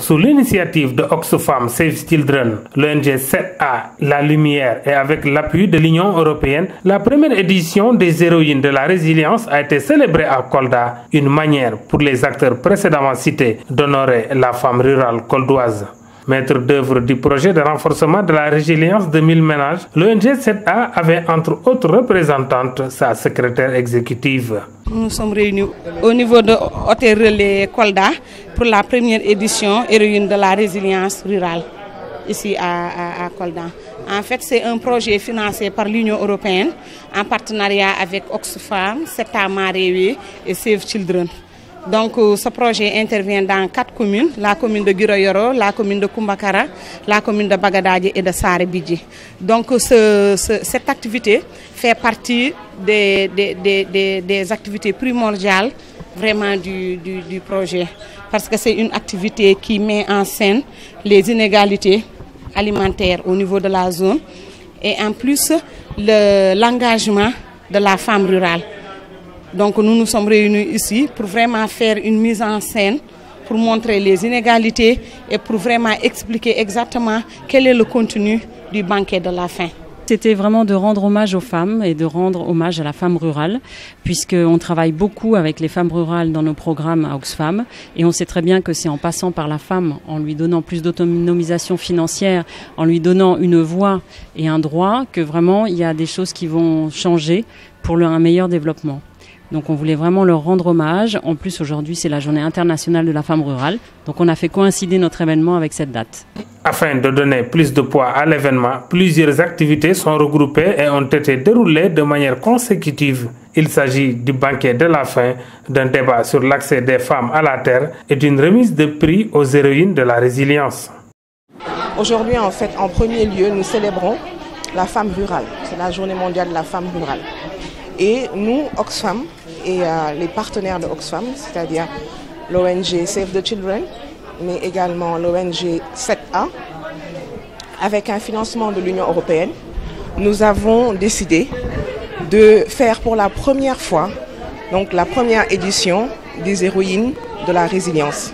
Sous l'initiative de Oxfam Save Children, l'ONG 7A, La Lumière et avec l'appui de l'Union européenne, la première édition des héroïnes de la résilience a été célébrée à Kolda, une manière pour les acteurs précédemment cités d'honorer la femme rurale koldoise. Maître d'œuvre du projet de renforcement de la résilience de 1000 ménages, l'ONG 7A avait entre autres représentantes sa secrétaire exécutive. Nous sommes réunis au niveau de Hôtel Relais Kolda pour la première édition héroïne de la résilience rurale ici à Kolda. En fait, c'est un projet financé par l'Union européenne en partenariat avec Oxfam, 7A Marewi et Save Children. Donc ce projet intervient dans 4 communes, la commune de Giroyoro, la commune de Kumbakara, la commune de Bagadadji et de Sarebidji. Donc cette activité fait partie des activités primordiales vraiment du projet. Parce que c'est une activité qui met en scène les inégalités alimentaires au niveau de la zone et en plus l'engagement de la femme rurale. Donc nous nous sommes réunis ici pour vraiment faire une mise en scène, pour montrer les inégalités et pour vraiment expliquer exactement quel est le contenu du banquet de la faim. C'était vraiment de rendre hommage aux femmes et de rendre hommage à la femme rurale, puisqu'on travaille beaucoup avec les femmes rurales dans nos programmes à Oxfam et on sait très bien que c'est en passant par la femme, en lui donnant plus d'autonomisation financière, en lui donnant une voix et un droit, que vraiment il y a des choses qui vont changer pour un meilleur développement. Donc on voulait vraiment leur rendre hommage. En plus aujourd'hui c'est la journée internationale de la femme rurale. Donc on a fait coïncider notre événement avec cette date. Afin de donner plus de poids à l'événement, plusieurs activités sont regroupées et ont été déroulées de manière consécutive. Il s'agit du banquet de la faim, d'un débat sur l'accès des femmes à la terre et d'une remise de prix aux héroïnes de la résilience. Aujourd'hui en fait, en premier lieu, nous célébrons la femme rurale. C'est la journée mondiale de la femme rurale. Et nous, Oxfam, et les partenaires de Oxfam, c'est-à-dire l'ONG Save the Children, mais également l'ONG 7A, avec un financement de l'Union européenne, nous avons décidé de faire pour la première fois, donc la première édition des héroïnes de la résilience.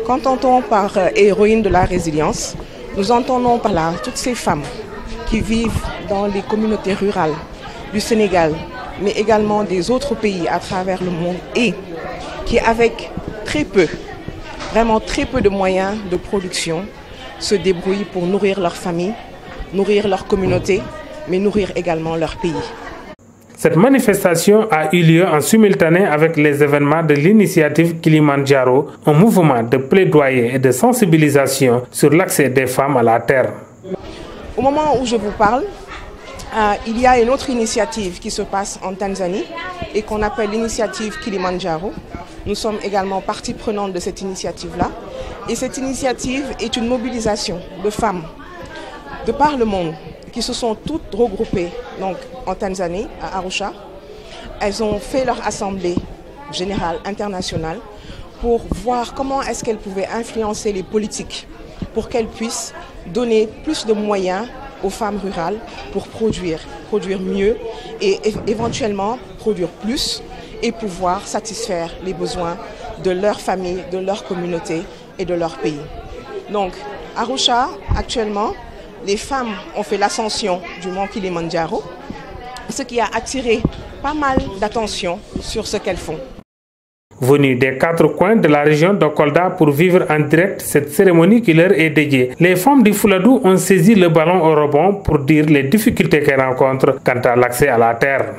Qu'entend-on par héroïnes de la résilience? Nous entendons par là toutes ces femmes qui vivent dans les communautés rurales du Sénégal, mais également des autres pays à travers le monde et qui, avec très peu, vraiment très peu de moyens de production, se débrouillent pour nourrir leur famille, nourrir leur communauté, mais nourrir également leur pays. Cette manifestation a eu lieu en simultané avec les événements de l'initiative Kilimandjaro, un mouvement de plaidoyer et de sensibilisation sur l'accès des femmes à la terre. Au moment où je vous parle, il y a une autre initiative qui se passe en Tanzanie et qu'on appelle l'initiative Kilimandjaro. Nous sommes également partie prenante de cette initiative-là. Et cette initiative est une mobilisation de femmes de par le monde qui se sont toutes regroupées donc, en Tanzanie, à Arusha. Elles ont fait leur assemblée générale internationale pour voir comment est-ce qu'elles pouvaient influencer les politiques pour qu'elles puissent donner plus de moyens aux femmes rurales pour produire mieux et éventuellement produire plus et pouvoir satisfaire les besoins de leur famille, de leur communauté et de leur pays. Donc, à Arusha, actuellement, les femmes ont fait l'ascension du mont Kilimandjaro, ce qui a attiré pas mal d'attention sur ce qu'elles font. Venus des 4 coins de la région de Kolda pour vivre en direct cette cérémonie qui leur est dédiée, les femmes du Fouladou ont saisi le ballon au rebond pour dire les difficultés qu'elles rencontrent quant à l'accès à la terre.